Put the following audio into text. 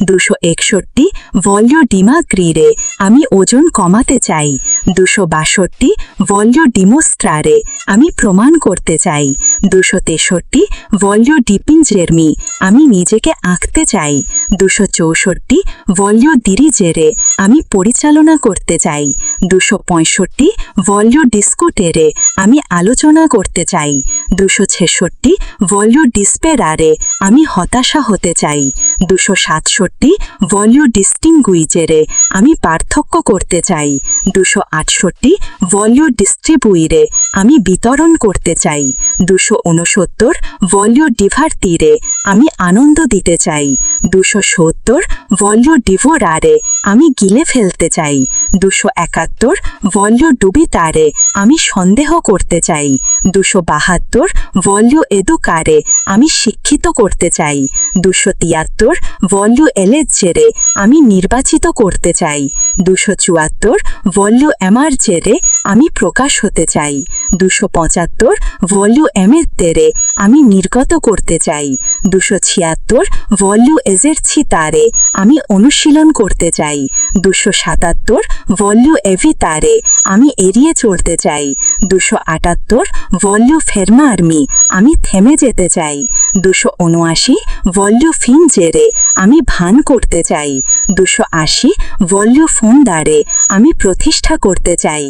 261 ভলিও ডিমাগ্রিরে আমি ওজন কমাতে চাই। 262 ভলিও ডিমোস্ট্রারে আমি প্রমাণ করতে চাই। 263 ভলিও ডিপিঞ্জেরমি আমি নিজেকে আঁকতে চাই। 264 ভলিও দিরিজেরে আমি পরিচালনা করতে চাই। 265 ভলিও ডিস্কুটেরে আমি আলোচনা করতে চাই। 266 ভলিও ডিসপেরারে আমি হতাশা হতে চাই। 267 ভলিও ডিস্টিংগুইজেরে আমি পার্থক্য করতে চাই। 268 ভলিও ডিস্ট্রিবুইরে আমি বিতরণ করতে চাই। 269 ভলিও ডিভার্তিরে আমি আনন্দ দিতে চাই। 270 ভলিও ডিভোরারে আমি গিলে ফেলতে চাই। 271 ভলিও ডুবিতারে আমি সন্দেহ করতে চাই। 272 ভলিও এদুকারে আমি শিক্ষিত করতে চাই। 273 ভলিও এলেজেরে আমি নির্বাচিত করতে চাই। 274 ভলিও এমার্জেরে আমি প্রকাশ হতে চাই। 275 ভলিও এমেতেরে আমি নির্গত করতে চাই। 276 ভলিও এজেরছিতারে আমি অনুশীলন করতে চাই। 277 ভলিও এভিতারে আমি এড়িয়ে চলতে চাই। 278 ভলিও ফেরমার্মি আমি থেমে যেতে চাই। 279 ভলিও ফিনজেরে আমি ভান করতে চাই। 280 ভলিও ফোনদারে আমি প্রতিষ্ঠা করতে চাই।